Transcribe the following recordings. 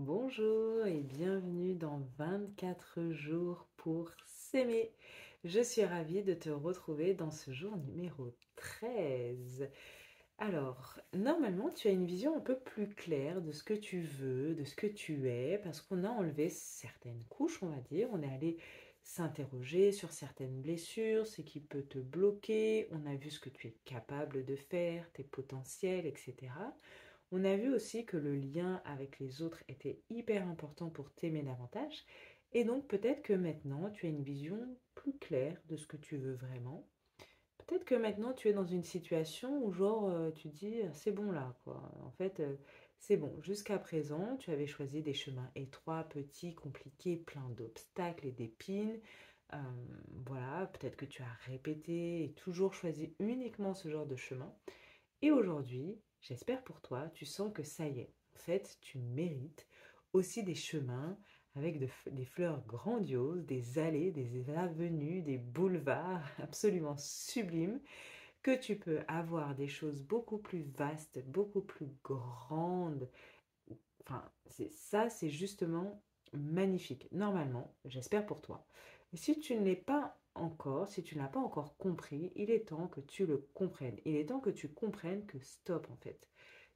Bonjour et bienvenue dans 24 jours pour s'aimer. Je suis ravie de te retrouver dans ce jour numéro 13. Alors, normalement, tu as une vision un peu plus claire de ce que tu veux, de ce que tu es, parce qu'on a enlevé certaines couches, on va dire. On est allé s'interroger sur certaines blessures, ce qui peut te bloquer. On a vu ce que tu es capable de faire, tes potentiels, etc. On a vu aussi que le lien avec les autres était hyper important pour t'aimer davantage. Et donc peut-être que maintenant tu as une vision plus claire de ce que tu veux vraiment. Peut-être que maintenant tu es dans une situation où genre tu dis c'est bon là quoi. En fait c'est bon. Jusqu'à présent tu avais choisi des chemins étroits, petits, compliqués, pleins d'obstacles et d'épines. Euh, voilà, peut-être que tu as répété et toujours choisi uniquement ce genre de chemin. Et aujourd'hui, j'espère pour toi, tu sens que ça y est. En fait, tu mérites aussi des chemins avec des fleurs grandioses, des allées, des avenues, des boulevards absolument sublimes, que tu peux avoir des choses beaucoup plus vastes, beaucoup plus grandes. Enfin, c'est justement magnifique. Normalement, j'espère pour toi. Et si tu ne l'es pas encore, si tu ne l'as pas encore compris, il est temps que tu le comprennes. Il est temps que tu comprennes que stop en fait.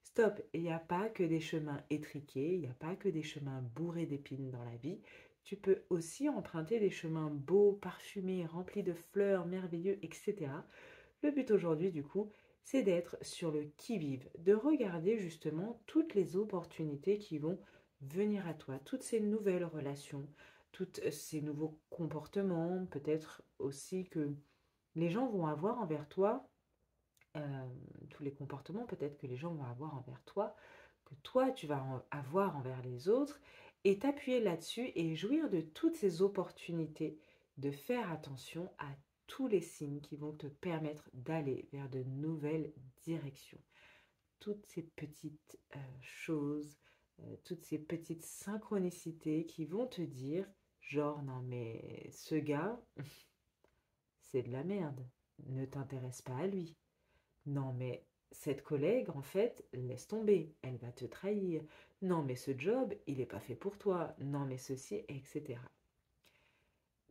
Stop, il n'y a pas que des chemins étriqués, il n'y a pas que des chemins bourrés d'épines dans la vie. Tu peux aussi emprunter des chemins beaux, parfumés, remplis de fleurs, merveilleux, etc. Le but aujourd'hui, du coup, c'est d'être sur le qui-vive, de regarder justement toutes les opportunités qui vont venir à toi, toutes ces nouvelles relations, tous ces nouveaux comportements, peut-être aussi que les gens vont avoir envers toi, tous les comportements peut-être que les gens vont avoir envers toi, que toi tu vas avoir envers les autres, et t'appuyer là-dessus et jouir de toutes ces opportunités, de faire attention à tous les signes qui vont te permettre d'aller vers de nouvelles directions. Toutes ces petites choses, toutes ces petites synchronicités qui vont te dire, genre, non mais ce gars, c'est de la merde, ne t'intéresse pas à lui. Non, mais cette collègue, en fait, laisse tomber, elle va te trahir. Non, mais ce job, il n'est pas fait pour toi. Non, mais ceci, etc.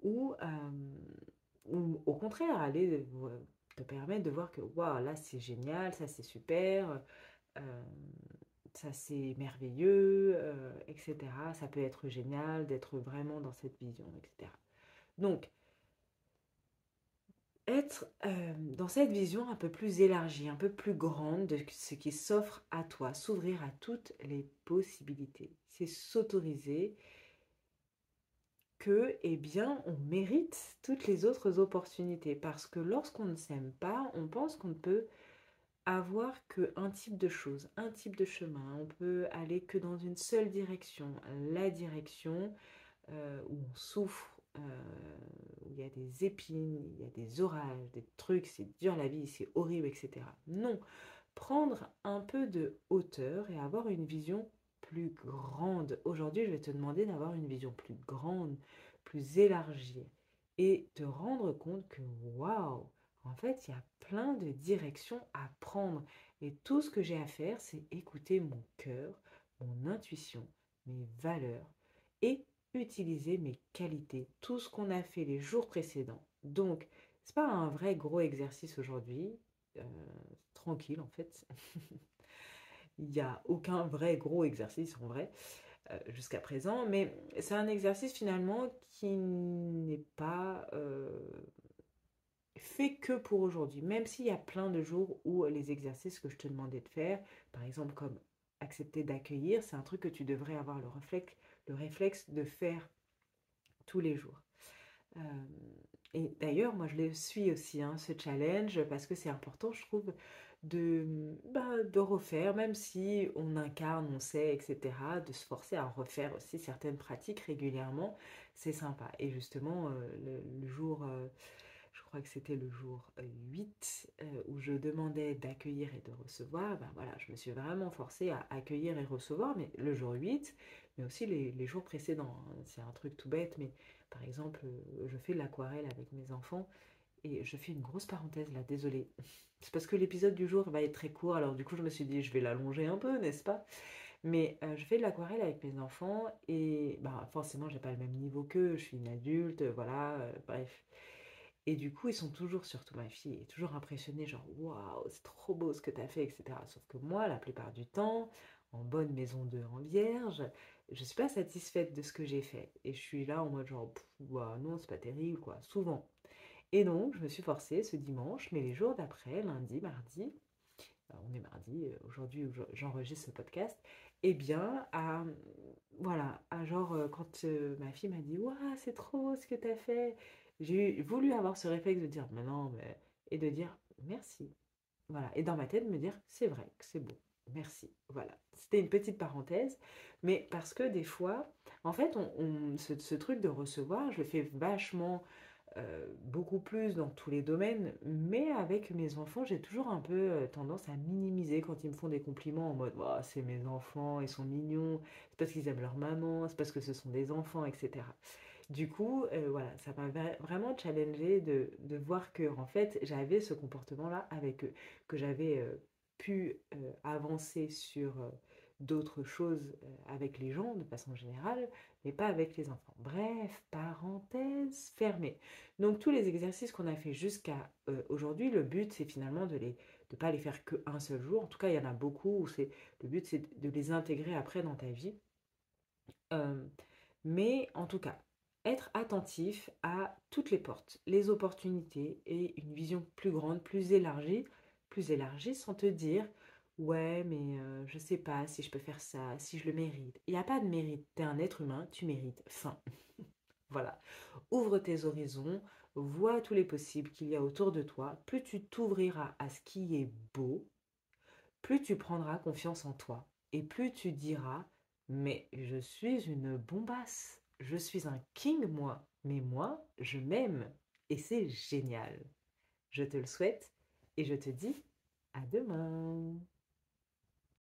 Ou, ou au contraire, aller te permettre de voir que, waouh, là, c'est génial, ça, c'est super, euh, ça, c'est merveilleux, etc. Ça peut être génial d'être vraiment dans cette vision, etc. Donc, être dans cette vision un peu plus élargie, un peu plus grande de ce qui s'offre à toi, s'ouvrir à toutes les possibilités. C'est s'autoriser que, eh bien, on mérite toutes les autres opportunités. Parce que lorsqu'on ne s'aime pas, on pense qu'on ne peut avoir qu'un type de choses, un type de chemin. On peut aller que dans une seule direction, la direction où on souffre, où il y a des épines, il y a des orages, des trucs, c'est dur la vie, c'est horrible, etc. Non, prendre un peu de hauteur et avoir une vision plus grande. Aujourd'hui, je vais te demander d'avoir une vision plus grande, plus élargie et te rendre compte que waouh, en fait, il y a plein de directions à prendre et tout ce que j'ai à faire, c'est écouter mon cœur, mon intuition, mes valeurs et utiliser mes qualités, tout ce qu'on a fait les jours précédents. Donc, c'est pas un vrai gros exercice aujourd'hui, euh, tranquille en fait. Il n'y a aucun vrai gros exercice en vrai jusqu'à présent, mais c'est un exercice finalement qui n'est pas fait que pour aujourd'hui, même s'il y a plein de jours où les exercices que je te demandais de faire, par exemple comme accepter d'accueillir, c'est un truc que tu devrais avoir le réflexe de faire tous les jours. Euh, et d'ailleurs, moi, je le suis aussi, hein, ce challenge, parce que c'est important, je trouve, de refaire, même si on incarne, on sait, etc., de se forcer à refaire aussi certaines pratiques régulièrement, c'est sympa. Et justement, le jour, je crois que c'était le jour 8, où je demandais d'accueillir et de recevoir, ben voilà, je me suis vraiment forcée à accueillir et recevoir, mais le jour 8, mais aussi les jours précédents, hein. C'est un truc tout bête, mais par exemple, je fais de l'aquarelle avec mes enfants et je fais une grosse parenthèse là, désolée. C'est parce que l'épisode du jour va être très court, alors du coup je me suis dit je vais l'allonger un peu, n'est-ce pas? Mais je fais de l'aquarelle avec mes enfants et bah, forcément, j'ai pas le même niveau qu'eux, je suis une adulte, voilà, bref. Et du coup, ils sont toujours, surtout ma fille, est toujours impressionnée, genre waouh, c'est trop beau ce que tu as fait, etc. Sauf que moi, la plupart du temps, en bonne maison de en vierge, je suis pas satisfaite de ce que j'ai fait. Et je suis là en mode genre, pff, ouah, non, c'est pas terrible, quoi, souvent. Et donc, je me suis forcée ce dimanche, mais les jours d'après, lundi, mardi, on est mardi, aujourd'hui où j'enregistre ce podcast, eh bien, voilà, à genre, quand ma fille m'a dit, waouh, c'est trop beau ce que tu as fait, j'ai voulu avoir ce réflexe de dire, mais non, mais, et de dire, merci. Voilà, et dans ma tête, me dire, c'est vrai que c'est beau, merci. Voilà, c'était une petite parenthèse, mais parce que des fois, en fait, ce truc de recevoir, je le fais vachement beaucoup plus dans tous les domaines, mais avec mes enfants, j'ai toujours un peu tendance à minimiser quand ils me font des compliments en mode oh, c'est mes enfants, ils sont mignons, c'est parce qu'ils aiment leur maman, c'est parce que ce sont des enfants, etc. Du coup, voilà, ça m'a vraiment challengé de voir que en fait, j'avais ce comportement-là avec eux, que j'avais pu avancer sur d'autres choses avec les gens de façon générale, mais pas avec les enfants. Bref, parenthèse fermée. Donc tous les exercices qu'on a fait jusqu'à aujourd'hui, le but c'est finalement de pas les faire qu'un seul jour. En tout cas, il y en a beaucoup où le but c'est de les intégrer après dans ta vie. Euh, mais en tout cas, être attentif à toutes les portes, les opportunités et une vision plus grande, plus élargie sans te dire ouais, mais je sais pas si je peux faire ça, si je le mérite. Il n'y a pas de mérite, t'es un être humain, tu mérites. Fin. Voilà. Ouvre tes horizons, vois tous les possibles qu'il y a autour de toi. Plus tu t'ouvriras à ce qui est beau, plus tu prendras confiance en toi. Et plus tu diras, mais je suis une bombasse. Je suis un king, moi. Mais moi, je m'aime. Et c'est génial. Je te le souhaite et je te dis à demain.